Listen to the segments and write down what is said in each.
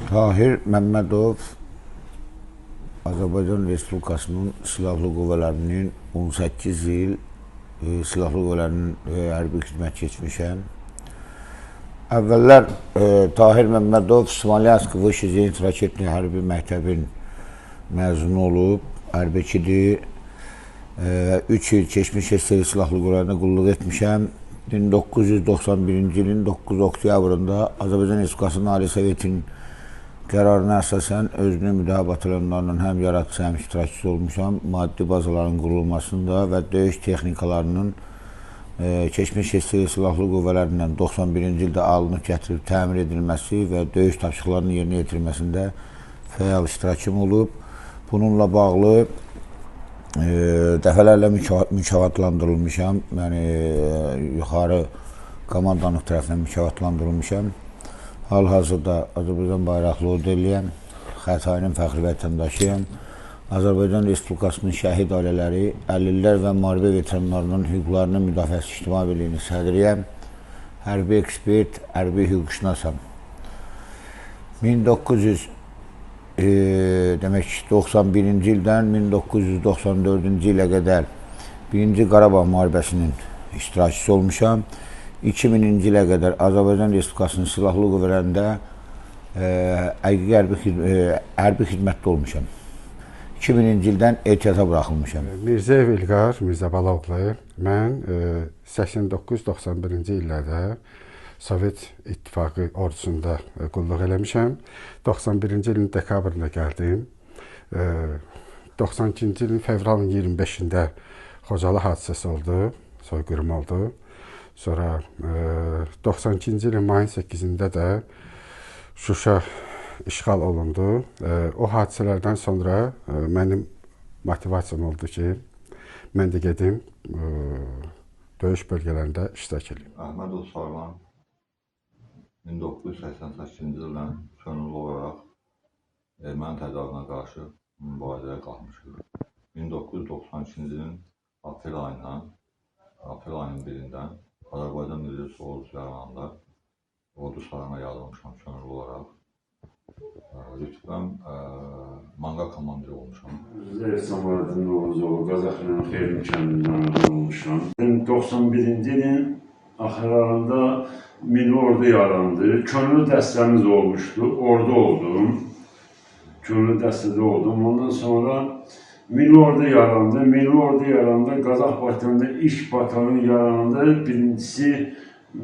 Tahir Məmmədov Azərbaycan Respublikasının Silahlı Qüvvələrinin 18 il Silahlı Qüvvələrinin hərbi xidmət keçmişəm. Əvvəllər Tahir Məmmədov Smolensk Vışi Zenit Raketli Hərbi Məktəbin məzunu olub, hərbiçidir. 3 il keçmiş SSR Silahlı Qüvvələrində qulluq etmişəm. 1991-ci ilin 9 oktyabrında Azərbaycan Respublikasının Ali Sovetinin qərarına əsasən özünü müdafiə batalonlarının həm yaradıcısı, həm iştirakçısı olmuşam. Maddi bazaların qurulmasında və döyüş texnikalarının keçmiş SSR Silahlı Qüvvələrindən 91-ci ildə alınıb gətirib təmir edilməsi və döyüş tapşırıqlarının yerinə yetirilməsində fəal iştirakım olub. Bununla bağlı dəfələrlə mükafatlandırılmışam. Yəni, yuxarı komandanlıq tərəfindən mükafatlandırılmışam. Hal-hazırda Azərbaycan bayraqlı ordeliyəm, Xətainin fəxri vətəndaşıyam. Azərbaycan Respublikasının şəhid ailələri, əlillər və müharibə veteranlarının hüquqlarının müdafiəsi İctimai Birliyinin sədriyəm. Hərbi ekspert, hərbi hüquqşünasam. 1991-ci ildən 1994-cü ilə qədər 1-ci Qarabağ müharibəsinin iştirakçısı olmuşam. 2000-ci ilə qədər Azərbaycan Respublikasının Silahlı Qüvvələrində hərbi xidmətdə olmuşam. 2000-ci ildən ehtiyata buraxılmışam. Mirzəyev İlqar Mirzəbalovlu. Mən 89-91-ci illərdə Sovet İttifaqı ordusunda qulluq eləmişəm. 91-ci ilin dekabrında gəldim. 92-ci ilin fevralın 25-də Xocalı hadisəsi oldu, soyqırım oldu. Sonra 92-ci ilin mayın 8-də də Şuşa işğal olundu. O hadisələrdən sonra mənim motivasiyam oldu ki, mən də gedim döyüş bölgələrində iştirak edeyim. Əhmədov Sarvan 1988-ci ildən könüllü olaraq erməni təcavüzünə qarşı mübarizəyə qalxmışıq. 1992-ci ilin aprel ayının 1-dən Azərbaycan Milli Ordusu yarananda ordu sarayına yazılmışam könüllü olaraq. Rütbəm manqa komandiri olmuşam. Zəif Samaradın Oğuzoğlu, Qazaxının Xeyrin kəndindən olmuşam. 91-ci ilin axırlarında milli ordu yarandı. Könüllü dəstəmiz olmuşdu, orada oldum. Könüllü dəstədə oldum. Ondan sonra milli ordu yarandı. Milli ordu yarandı. Qazax batalonunda ilk batalon yarandı. Birincisi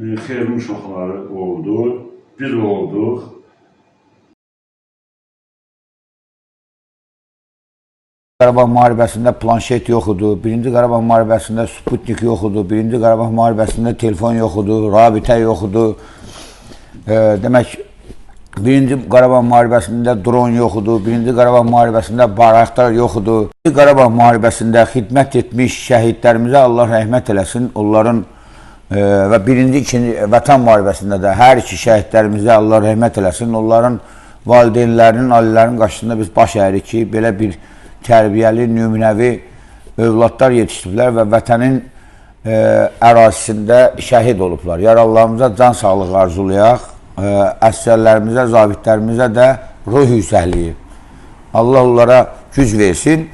Xeyrin uşaqları oldu. Biz olduq. Qarabağ müharibəsində planşet yox idi. 1-ci Qarabağ müharibəsində Sputnik yox idi. 1-ci Qarabağ müharibəsində telefon yox idi, rabitə yox idi. Demək, 1-ci Qarabağ müharibəsində dron yox idi. 1-ci Qarabağ müharibəsində bayraklar yox idi. 1-ci Qarabağ müharibəsində xidmət etmiş şəhidlərimizə Allah rəhmət eləsin. Onların və 1-ci, 2-ci Vətən müharibəsində də hər iki şəhidlərimizə Allah rəhmət eləsin. Onların valideynlərinin, ailələrinin qarşısında biz baş əyirik ki, belə bir tərbiyəli, nümunəvi övladlar yetişdiriblər və vətənin ərazisində şəhid olublar. Yaralılarımıza can sağlığı arzulayaq, əsgərlərimizə, zabitlərimizə də ruh yüksəkliyi. Allah onlara güc versin.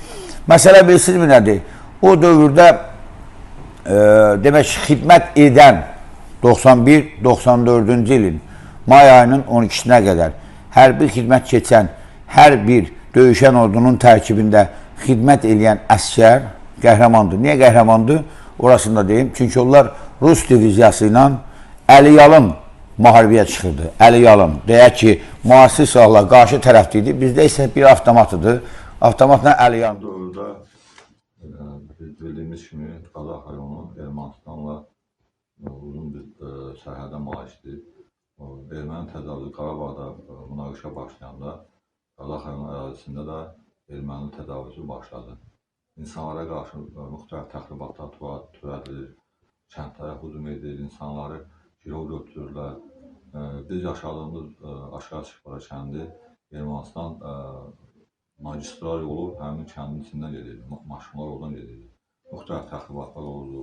Məsələ bilsinizmi nədir? O dövrdə demək, xidmət edən 91-94-cü ilin may ayının 12-sinə qədər hərbi xidmət keçən hər bir döyüşən ordunun tərkibində xidmət eləyən əskər qəhrəmandır. Niyə qəhrəmandır? Orasını da deyim. Çünki onlar Rus diviziyası ilə əliyalın müharibəyə çıxırdı. Əliyalın. Deyək ki, müasir silahlar qarşı tərəfdə idi. Bizdə isə bir avtomatıdır. Avtomatla əliyalın. Dövrdə bildiyimiz kimi Qazax rayonu Ermənistanla uzun bir sərhədə malikdir. Erməni təcavüzü Qarabağda münaqişə başlayanda Qazax rayonu ərazisində də erməni təcavüzü başladı. İnsanlara qarşı müxtəlif təxribatlar törədilir, kəndlərə hücum edilir, insanları girov götürürlər. Biz yaşadığımız Aşqar Çıxbara kəndi Ermənistan magistral yolu həmin kəndin içindən gedirdi, maşınlar oradan gedirdi. Müxtəlif təxribatlar olurdu.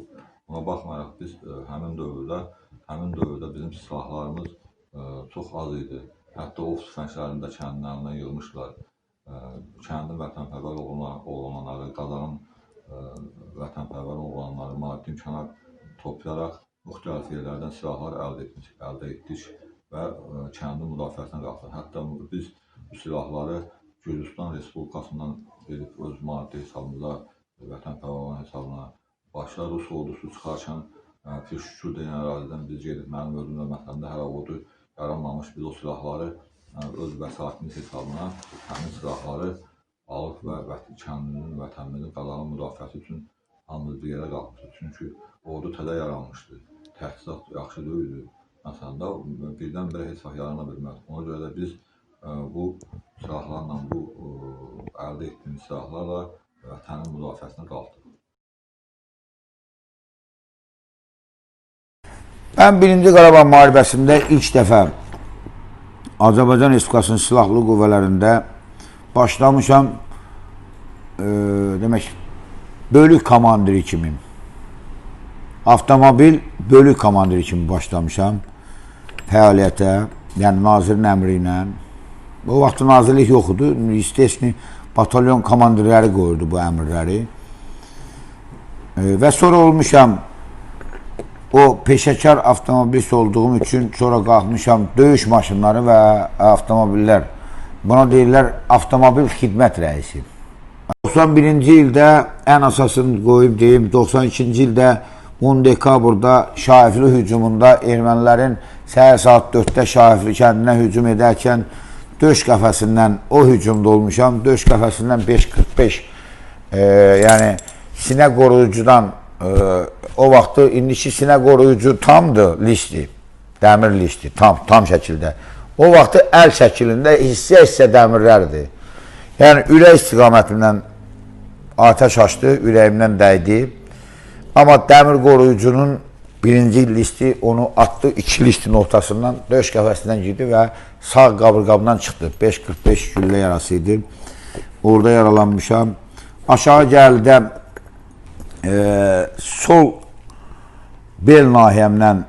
Buna baxmayaraq biz həmin dövrdə bizim silahlarımız çox az idi. hətta ov tüfənglərini də kəndin əlindən yığmışlar. Kəndin vətənpərvər oğlanları, qalanın vətənpərvər oğlanları maddi imkana toplayaraq müxtəlif yerlərdən silahlar əldə etdik və kəndin müdafiəsinə qalxdıq. Hətta biz bu silahları Gürcüstan Respublikasından verib öz maddi hesabımıza, vətənpərvər hesabına başda Rus ordusu çıxarkən Pişşur deyən ərazidən biz gedib mənim özümlə mətəmdə hələ ordu yaranmamış biz o silahları öz vəsaitimiz hesabına həmin silahları alıb və kəndinin, vətənimizin, qalanın müdafiəsi üçün hamımız bir yerə qalmışdır. Çünki ordu təzə yaranmışdı, təchizat yaxşı deyildi. Məsələn də birdən-birə heç vaxt yarana bilməz. Ona görə də biz bu silahlarla, bu əldə etdiyimiz silahlarla vətənin müdafiəsinə qalxdıq. Mən 1-ci Qarabağ müharibəsində ilk dəfə Azərbaycan Respublikasının silahlı qüvvələrində başlamışam, demək, bölük komandiri kimi, avtomobil bölük komandiri kimi başlamışam fəaliyyətə, yəni nazirin əmri ilə. O vaxt nazirlik yox idi, istesni batalyon komandirləri qoyurdu bu əmrləri. Və sonra olmuşam, o peşəkar avtomobilist olduğum üçün sonra qalxmışam döyüş maşınları və avtomobillər. Buna deyirlər avtomobil xidmət rəisi. 91-ci ildə ən əsasını qoyub deyim, 92-ci ildə 10 dekabrda Şaifli hücumunda ermənilərin səhər saat 4-də Şaifli kəndinə hücum edərkən döş qəfəsindən o hücumda olmuşam. Döş qəfəsindən 5.45 yəni sinə qoruyucudan o vaxtı indiki sinə qoruyucu tamdır listi, dəmir listi, tam şəkildə. O vaxtı əl şəklində hissə dəmirlərdir. Yəni ürək istiqamətindən atəş açdı, ürəyimdən dəydi. Amma dəmir qoruyucunun birinci listi onu atdı, iki listin ortasından döş qəfəsindən girdi və sağ qabırqamdan çıxdı. 5.45 güllə yarası idi. Orada yaralanmışam. Aşağı gəldə sol bel nahiyəmdən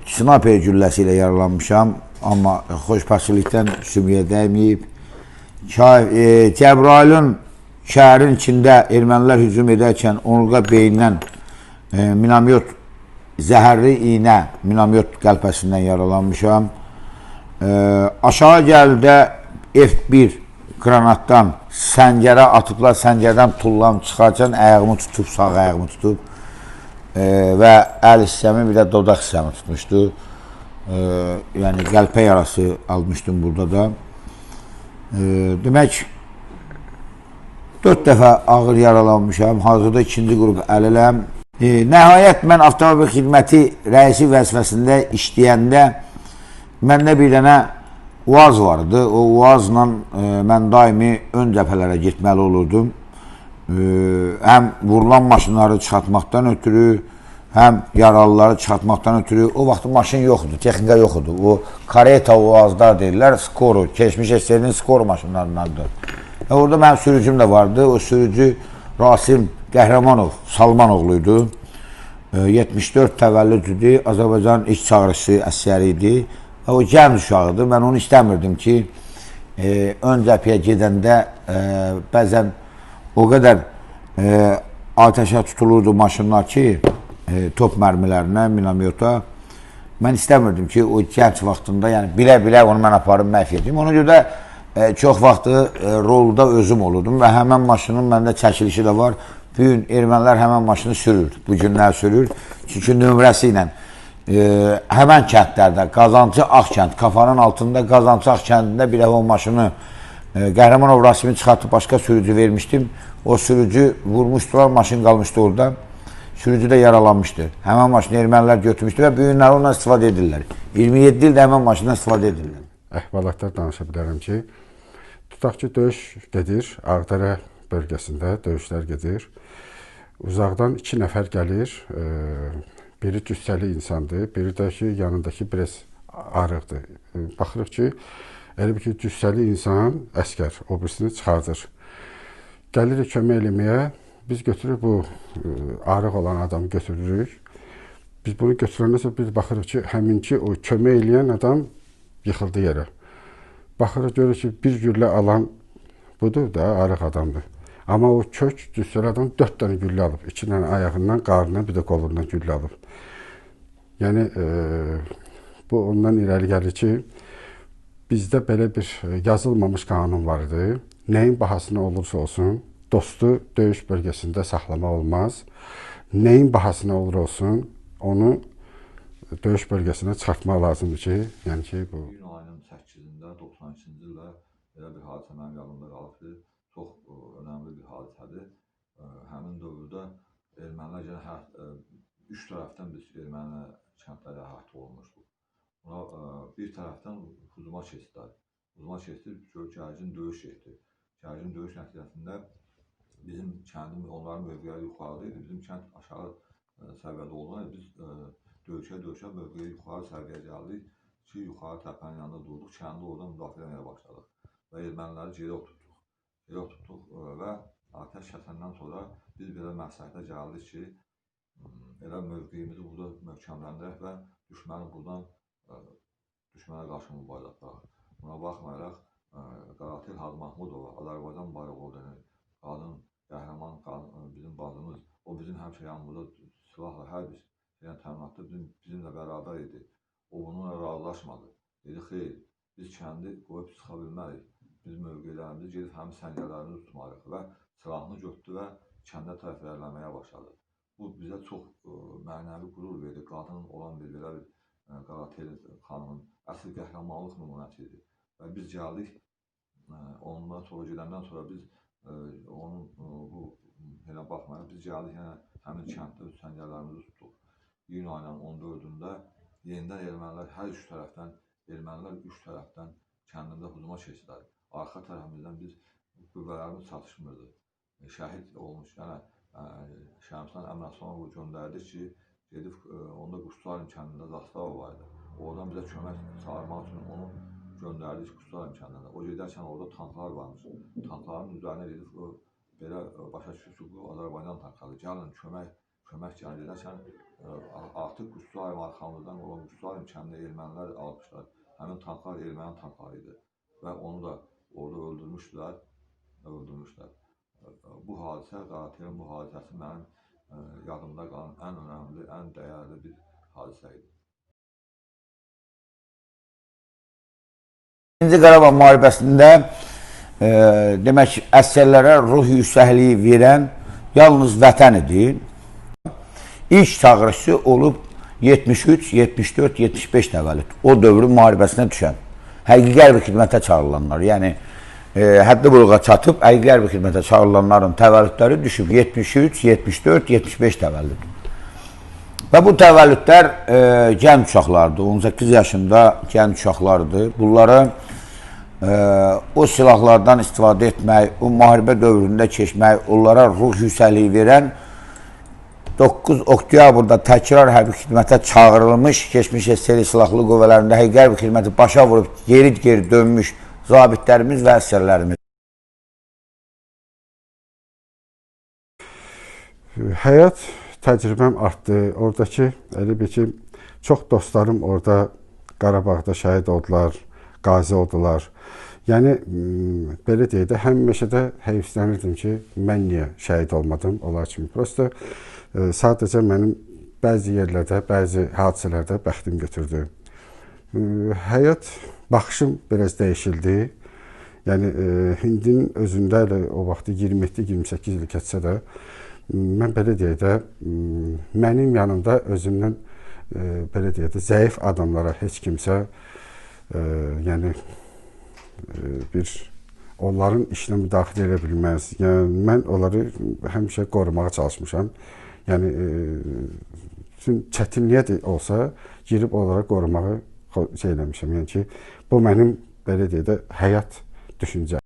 sniper gülləsi ilə yaralanmışam, amma xoşbəxtçilikdən sümüyə dəyməyib. Cəbrayılın şəhərin içində ermənilər hücum edərkən onurğa beyindən minamyot, zəhərli iynə minamyot qəlpəsindən yaralanmışam. Aşağı gəldə F1 qranatdan səngərə atıblar, səngərdən tullam çıxarkən ayağımı tutub, sağ ayağımı tutub və əl hissəmi, bir də dodaq hissəmi tutmuşdu. Yəni qəlpə yarası almışdım burada da. Demək, 4 dəfə ağır yaralanmışam, hazırda 2-ci qrup əliləm. Nəhayət, mən avtomobil xidməti rəisi vəzifəsində işləyəndə məndə bir dənə UAZ vardı. O UAZla mən daimi ön cəbhələrə getməli olurdum. Həm vurulan maşınları çıxartmaqdan ötürü, həm yaralıları çıxartmaqdan ötürü. O vaxt maşın yoxdur, texnika yoxdur. O kareta UAZlar deyirlər, skoru, keçmiş SSR-nin skoru maşınlarındandır. Orada mənim sürücüm də vardı. O sürücü Rasim Qəhrəmanov, Salmanoğluydu. 74 təvəllüdüdür, Azərbaycan iş çağrısı əsəri idi. O gənc uşağıdır. Mən onu istəmirdim ki, ön cəbhəyə gedəndə bəzən o qədər atəşə tutulurdu maşınlar ki, top mərmilərinə, minamyota. Mən istəmirdim ki, o gənc vaxtında, yəni bilə-bilə onu mən aparım, məhv edim. Ona görə də çox vaxtı rolda özüm olurdum və həmən maşının məndə çəkilişi də var. Bu gün ermənilər həmən maşını sürür, bu günlər sürür. Çünki nömrəsi ilə həmən kəndlərdə, Qazancı Ağkənd, kafanın altında Qazancı Ağkəndində bir o maşını Qəhrəmanov Rasimi çıxartıb başqa sürücü vermişdim. O sürücü vurmuşdular, maşın qalmışdı orada. Sürücü də yaralanmışdı. Həmən maşını ermənilər götürmüşdü və bu günlər ondan istifadə edirlər. 27 ildə həmən maşından istifadə edirlər. Əhvalatlar danışa bilərəm ki, tutaq ki, döyüş gedir, Ağdərə bölgəsində döyüşlər gedir. Uzaqdan 2 nəfər gəlir, biri cüssəli insandır, biri də ki, yanındakı biraz arıqdır. Baxırıq ki, elə bir ki, cüssəli insan, əskər, o birisini çıxardır. Gəlirik kömək eləməyə, biz götürürük bu arıq olan adamı götürürük. Biz bunu götürəndən sonra biz baxırıq ki, həminki o kömək eləyən adam yıxıldı yerə. Baxır, görür ki, bir güllə alan budur da, arıq adamdır. Amma o kök cüssəli adam 4 dənə güllə alıb. 2 dənə ayağından, qarnından, bir də qolundan güllə alıb. Yəni, bu ondan irəli gəlir ki, bizdə belə bir yazılmamış qanun var idi. Nəyin bahasına olursa olsun, dostu döyüş bölgəsində saxlamaq olmaz. Nəyin bahasına olur olsun, onu döyüş bölgəsinə çıxartmaq lazımdır ki, yəni ki, bu... İyun ayının 8-də, 92-ci ildə belə bir hadisə mənim yanımda qalıbdır. Çox önəmli bir hadisədir. Həmin dövrdə ermənilər yenə üç tərəfdən biz erməni kəndləri əhatə olunmuşduq. Bir tərəfdən hücuma keçdilər. Hücuma keçdi, gərgin döyüş getdi. Gərgin döyüş nəticəsində bizim kəndimiz, onların mövqeləri yuxarıda idi. Bizim kənd aşağı səviyyədə olduğuna biz döyüşə mövqeyi yuxarı səviyyəyə gəldik ki, yuxarı təpənin yanında durduq, kəndi oradan müdafiə etməyə başladıq və erməniləri geri oturtduq və atəş kəsəndən sonra biz belə məsləhətə gəldik ki, elə mövqeyimizi burada möhkəmləndirək və düşmənə qarşı mübarizə aparaq. Buna baxmayaraq, Qaratel Hacı Mahmudova, Azərbaycan bayrağı ordeni, qadın, qəhrəman bizim bacımız, o bizim həmişə yanımızda silahla, hər bir təminatda bizimlə bərabər idi. O bununla razılaşmadı. Dedi, xeyr, biz kəndi qoyub çıxa bilmərik. Biz mövqelərimizi gedib həmin səngərlərimizi tutmalıyıq və silahını götürdü və kəndə tərəf irəliləməyə başladı. Bu bizə çox mənəvi qürur verdi. Qadının olan belə bir Qaratel xanımın əsl qəhrəmanlıq nümunəsi idi. Və biz gəldik, ondan sonra gedəndən sonra biz onun bu elə baxmayaraq biz gəldik, həmin kənddə səngərlərimizi tutduq. İyun ayının 14-də yenidən ermənilər hər üç tərəfdən kəndimizdə hücuma keçdilər. Arxa tərəfimizdən biz qüvvələrimiz çatışmırdı. Şəhid olmuş, Şəmslan Əmraslanov göndərdik ki, gedib onda Quşçularım kəndində zastava var idi. Oradan bizə kömək çağırmaq üçün onu göndərdik Quşçularım kəndində. O gedərkən orada tanklar varmış. Tankların üzərinə gedib belə başa düşdük ki, bu Azərbaycan tankları. Gəlin kömək gəlin gedərkən artıq Quşçularım arxamızdan olan Quşçularım kəndində ermənilər almışlar. Həmin tanklar erməni tankları idi və onu da orada öldürmüşdülər. Bu hadisə, Qaratelin bu hadisəsi mənim yadımda qalan ən önəmli, ən dəyərli bir hadisə idi. İkinci Qarabağ müharibəsində demək əsgərlərə ruh yüksəkliyi verən yalnız vətən idi. İlk çağırışı olub 73, 74, 75 təvəllüd. O dövrün müharibəsinə düşən. Həqiqi hərbi xidmətə çağırılanlar. Yəni, həddi buluğa çatıb, həqiqi hərbi xidmətə çağırılanların təvəllüdləri düşüb 73, 74, 75 təvəllüd. Və bu təvəllüdlər gənc uşaqlardır, 18 yaşında gənc uşaqlardır. Bunlara o silahlardan istifadə etmək, o müharibə dövründə keçmək, onlara ruh yüksəkliyi verən 9 oktyabrda təkrar hərbi xidmətə çağırılmış, keçmiş SSR silahlı qüvvələrində həqiqi hərbi xidməti başa vurub geri dönmüş zabitlərimiz və əsgərlərimiz. Həyat təcrübəm artdı. Oradakı, elə bir ki, çox dostlarım orada Qarabağda şəhid oldular, qazi oldular. Yəni, belə deyək də, həmişə də heyfslənirdim ki, mən niyə şəhid olmadım, onlar kimi. Prosta sadəcə mənim bəzi yerlərdə, bəzi hadisələrdə bəxtim götürdü. Həyat baxışım biraz dəyişildi. Yəni, Hindin özündə elə o vaxtı 27-28 il keçsə də, mən belə deyək də, mənim yanımda özümdən, belə deyək də, zəif adamlara heç kimsə, yəni, onların işinə müdaxilə edə bilməz. Yəni, mən onları həmişə qorumağa çalışmışam. Yəni, çətinliyə də olsa, girib onlara qorumağı eləmişəm. Yəni ki, bu mənim, belə deyək də, həyat düşüncəm.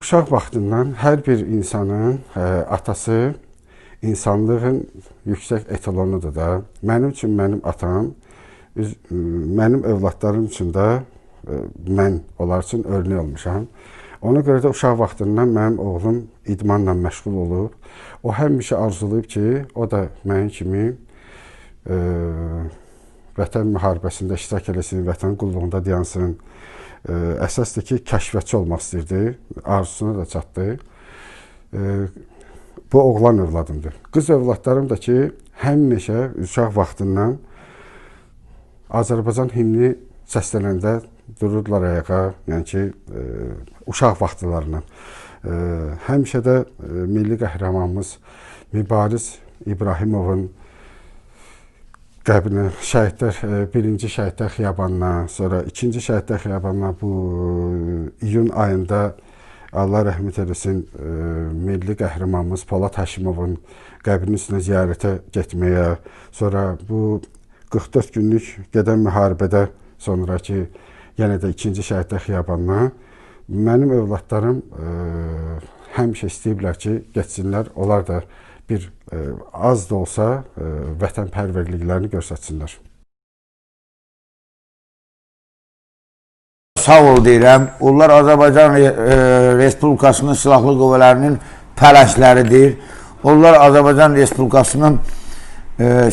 Uşaq vaxtından hər bir insanın atası insanlığın yüksək etalonudur da. Mənim üçün mənim atam, mənim övladlarım üçün də mən onlar üçün örnək olmuşam. Ona görə də uşaq vaxtından mənim oğlum idmanla məşğul olub. O həmişə arzulayıb ki, o da mənim kimi vətən müharibəsində iştirak eləsin, vətən qulluğunda dayansın. Əsasdır ki, kəşfiyyatçı olmaq istəyirdi, arzusuna da çatdı. Bu oğlan övladımdır. Qız övladlarım da ki, həmişə uşaq vaxtından Azərbaycan himni səslənəndə dururdular ayağa, yəni ki, uşaq vaxtlarından. Həmişə də milli qəhrəmanımız Mübariz İbrahimovun qəbrinə birinci şəhidlər xiyabanına, sonra ikinci şəhidlər xiyabanına bu iyun ayında Allah rəhmət eləsin milli qəhrəmanımız Polad Həşimovun qəbrinin üstünə ziyarətə getməyə, sonra bu 44 günlük gedən müharibədə sonraki yenə də ikinci şəhidlər xiyabanına mənim övladlarım həmişə istəyiblər ki, getsinlər, onlar da bir az da olsa vətənpərvərliklərini göstərsinlər. Sağ ol deyirəm. Onlar Azərbaycan Respublikasının Silahlı Qüvvələrinin pələşləridir. Onlar Azərbaycan Respublikasının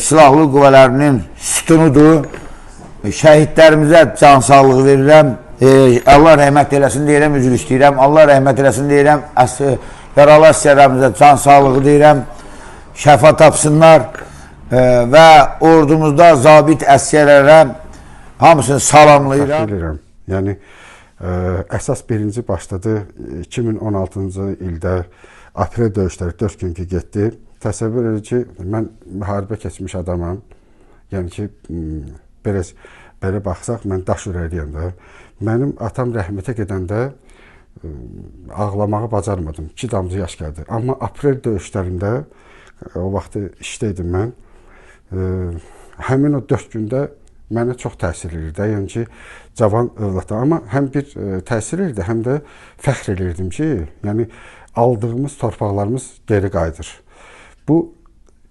Silahlı Qüvvələrinin sütunudur. Şəhidlərimizə can sağlığı verirəm. Allah rəhmət eləsin deyirəm, üzr istəyirəm. Allah rəhmət eləsin deyirəm. Yaralı əsgərlərimizə can sağlığı deyirəm. Şəfa tapsınlar və ordumuzda zabit əsgərlərə hamısını salamlayıram. Yəni, əsas birinci başladı 2016-cı ildə aprel döyüşləri 4 günkü getdi. Təsəvvür edir ki, mən müharibə keçmiş adamam. Yəni ki, belə baxsaq, mən daş ürəkliyəm də. Mənim atam rəhmətə gedəndə ağlamağı bacarmadım. 2 damcı yaş gəldi. Amma aprel döyüşlərində, o vaxtı işdəydim mən, həmin o 4 gündə mənə çox təsir edirdi. Yəni ki, cavan övladlar. Amma həm bir təsir edirdi, həm də fəxr edirdim ki, yəni aldığımız torpaqlarımız geri qayıdır. Bu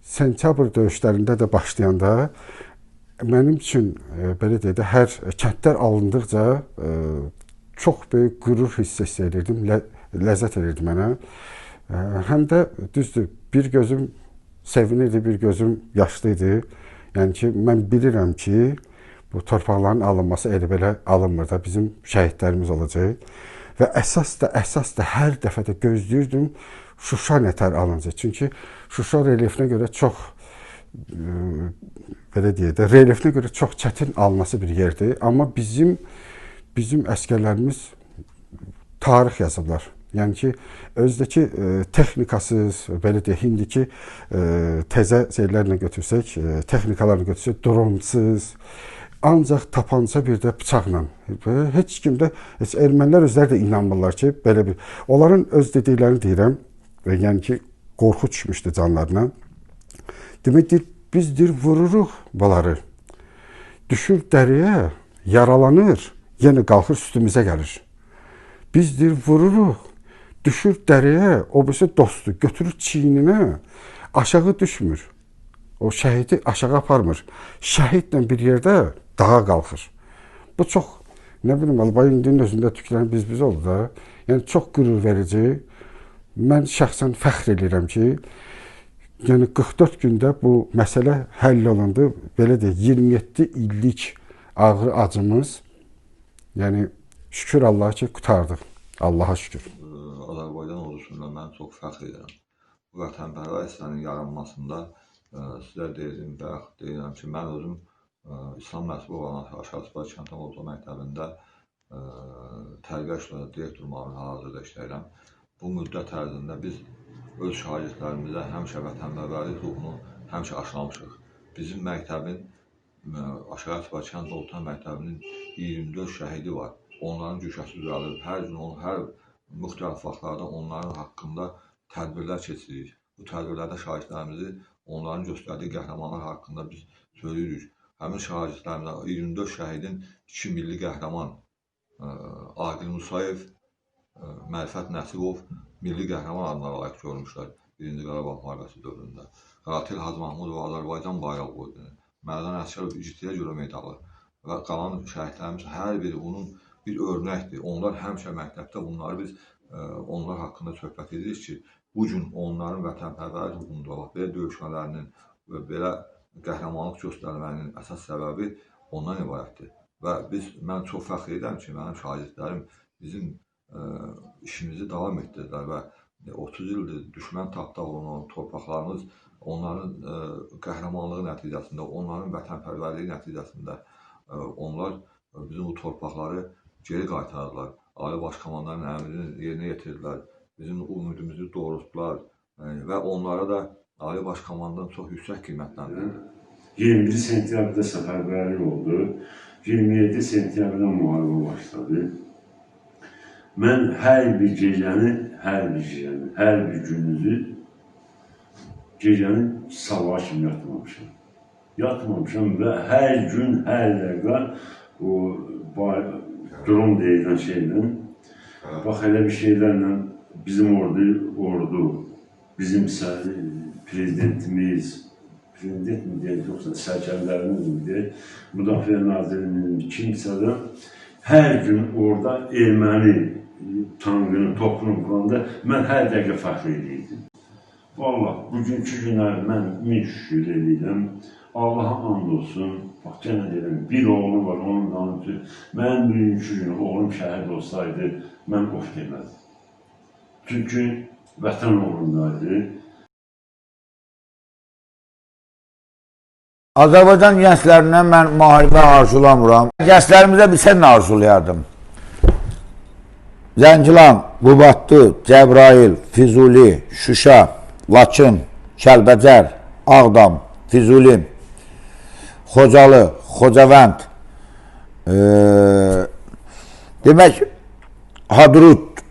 sentyabr döyüşlərində də başlayanda mənim üçün belə deyək də hər kəndlər alındıqca çox böyük qürur hiss edirdim, ləzzət edirdi mənə. Həm də düzdür, bir gözüm sevinirdi, bir gözüm yaşlıydı. Yəni ki, mən bilirəm ki, bu torpaqların alınması elə belə alınmır da, bizim şəhidlərimiz olacaq. Və əsas da hər dəfə də gözləyirdim Şuşa nətər alınacaq. Çünki Şuşa relyefinə görə çox, belə deyək də, relyefinə görə çox çətin alınması bir yerdir. Amma bizim əsgərlərimiz tarix yazıblar. Yəni ki, özdəki texnikasız, belə deyək, indiki təzə şeylərlə götürsək, texnikalarla götürsək, dronsuz, ancaq tapanca bir də bıçaqla. Heç kimdə, heç ermənilər özləri də inanmırlar ki, belə bir, onların öz dediklərini deyirəm, yəni ki, qorxu düşmüşdü canlarına. Deməkdir, biz vururuq bunları, düşür dəriyə, yaralanır, yenə qalxır üstümüzə gəlir. Biz vururuq, düşür dəriyə, o birisi dostu, götürür çiyninə, aşağı düşmür. O şəhidi aşağı aparmır. Şəhidlə bir yerdə dağa qalxır. Bu çox, nə bilim, Albayındinin özündə tükülən biz oldu da. Yəni, çox qürur verici. Mən şəxsən fəxr edirəm ki, yəni 44 gündə bu məsələ həll olundu. Belə deyək, 27 illik ağrı acımız, yəni şükür Allaha ki, qutardıq. Allaha şükür. Azərbaycan ordusunda mən çox fəxr edirəm. Bu vətənpərvər hissənin yaranmasında sizə deyirəm ki, mən özüm İslam Məhsubu Aşağı Sibay Kənd Orta Məktəbində tərbiyə işləri direktor müavini hal-hazırda işləyirəm. Bu müddət ərzində biz öz şagirdlərimizə həmişə vətənpərvərlik ruhunu həmişə aşılamışıq. Bizim məktəbin, Aşağı Sibay Kənd Orta Məktəbinin 24 şəhidi var. Onların güşəsi düzəlir. Hər gün, hər müxtəlif vaxtlarda onların haqqında tədbirlər keçiririk. Bu tədbirlərdə şagirdlərimizi onların göstərdiyi qəhrəmanlar haqqında biz söyləyirik. Həmin şagirdlərimizə 24 şəhidin 2 milli qəhrəman Aqil Musayev, Mərifət Nəsibov milli qəhrəman adına layiq görmüşlər 1-ci Qarabağ müharibəsi dövründə. Qatil Hacı Mahmudov Azərbaycan bayrağı qoydu. Mərdan Əsgərov igidliyə görə medalı və qalan şəhidlərimiz hər biri bunun bir örnəkdir. Onlar həmişə məktəbdə bunları biz onlar haqqında söhbət edirik ki, bu gün onların vətənpərvərlik ruhunda belə döyüşmələrinin və belə qəhrəmanlıq göstərmənin əsas səbəbi ondan ibarətdir. Və mən çox fəxr edirəm ki, mənim şagirdlərim bizim işimizi davam etdirdilər və 30 ildir düşmən tapdaq olan torpaqlarımız onların qəhrəmanlığı nəticəsində, onların vətənpərvərliyi nəticəsində onlar bizim bu torpaqları geri qaytardılar. Ali Baş Komandanın əmrini yerinə yetirdilər. Bizim ümidimizi doğrultdular və onlara da Ali Baş Komandan çox yüksək qiymətləndirdi. 21 sentyabrda səfərbərlik oldu. 27 sentyabrda müharibə başladı. Mən hər bir gecəni, hər bir gününüzü gecənin sabaha kimi yatmamışam. Yatmamışam və hər gün, hər dəqiqə o durum deyilən şeylə, bax elə bir şeylərlə bizim ordu, bizim prezidentimiz, prezident mi deyək, yoxsa sərkərlərimiz mi deyək, Müdafiə Nazirinin kimsə də hər gün orada erməni tankını, topunu quranda mən hər dəqiqə fəxr edirdim. Vallahi, bugünkü günə mən min şükür edirəm. Allaha and olsun, bax gənə deyirəm, bir oğlu var, onun danıcı. Mən bugünkü günə oğlum şəhid olsaydı, mən of demədim. Çünki vətən uğrundaydı. Azərbaycan gənclərindən mən müharibə arzulamıram. Gənclərimizə bilsən nə arzulayardım? Zəngilan, Qubadlı, Cəbrayıl, Füzuli, Şuşa, Laçın, Kəlbəcər, Ağdam, Füzuli, Xocalı, Xocavənd, demək, Hadrut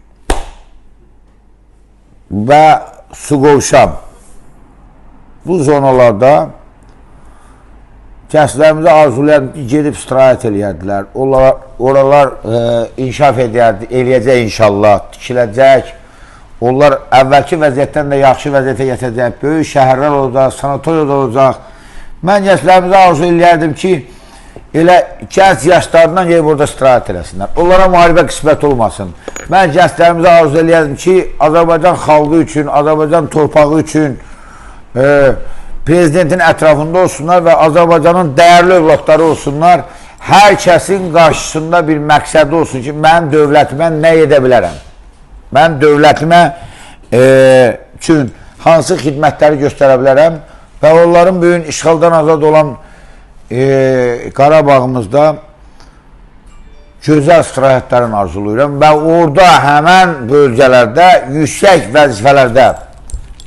və Suqovşam. Bu zonalarda gənclərimizə arzulayan gedib istirahət eləyərdilər. Oralar inkişaf eləyəcək inşallah, tikiləcək. Onlar əvvəlki vəziyyətdən də yaxşı vəziyyətə yetəcək. Böyük şəhərlər olacaq, sanatoriyalar olacaq. Mən gənclərimizə arzu eləyərdim ki, elə gənc yaşlarından gelib orada istirahət eləsinlər. Onlara müharibə qismət olmasın. Mən gənclərimizə arzu eləyərdim ki, Azərbaycan xalqı üçün, Azərbaycan torpağı üçün prezidentin ətrafında olsunlar və Azərbaycanın dəyərli övladları olsunlar. Hər kəsin qarşısında bir məqsədi olsun ki, mən dövlətimə nə edə bilərəm? Mən dövlətimə üçün hansı xidmətləri göstərə bilərəm? Və onların bugün işğaldan azad olan Qarabağımızda gözəl istirahətlərin arzulayıram və orada həmən bölgələrdə yüksək vəzifələrdə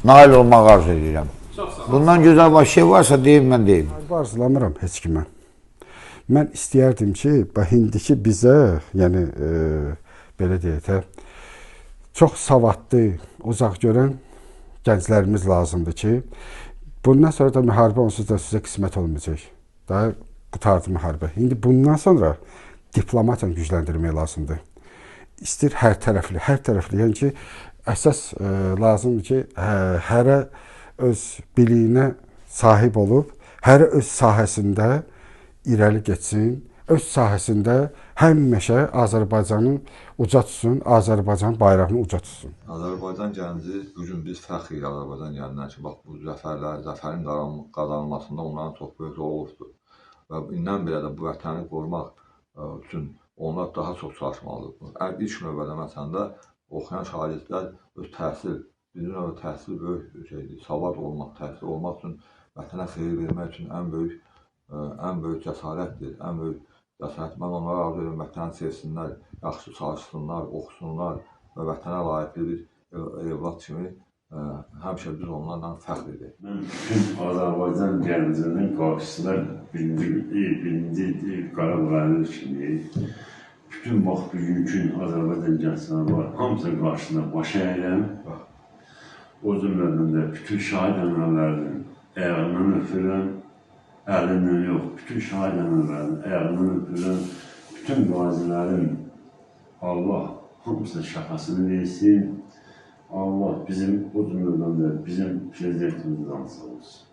nail olmaq arzu edirəm. Bundan gözəl bir şey varsa deyim, mən deyim. Arzulamıram heç kimə. Mən istəyərdim ki, indiki bizə, yəni belə deyək, çox savadlı, uzaq görən gənclərimiz lazımdır ki, bundan sonra da müharibə onsuz da sizə qismət olmayacaq. Daha qutardı müharibə. İndi bundan sonra diplomatiyanı gücləndirmək lazımdır. İstir hər tərəfli. Yəni ki, əsas lazımdır ki, hərə öz biliyinə sahib olub, hərə öz sahəsində irəli getsin, öz sahəsində həmişə Azərbaycanın uca tutsun, Azərbaycan bayrağını uca tutsun. Azərbaycan gənci, bugün biz fəxr edirik Azərbaycan gəncindən ki, bax bu zəfərin qazanılmasında onların çox böyük rolu olubdur. Və indən belə də bu vətəni qorumaq üçün onlar daha çox çalışmalıdır. İlk növbədə məsələndə oxuyan şagirdlər öz təhsil, bizim növbə təhsil böyük şeydir, savad olmaq, təhsil olmaq üçün vətənə xeyir vermək üçün ən böyük cəsarətdir, ən böyük cəsarət. Mən onlara arzu edirəm, vətəni sevsinlər, yaxşı çalışsınlar, oxusunlar və vətənə layiqli bir evlad kimi həmişə biz onlarla fəxr edirik. Mən bütün Azərbaycan gəncinin qarşısında birinci Qarabağ kimi, bütün bax bugünkü Azərbaycan gəncləri var, hamısı qarşısında baş əyirəm. O cümlədən də bütün şahid ənələrinin ayağından öpürəm, əlindən yox, bütün şahid ənələrinin ayağından öpürəm, bütün qazilərin Allah hamısına şəfasını versin. Allah bizim o cümlədən də bizim prezidentimizdən sağ olsun.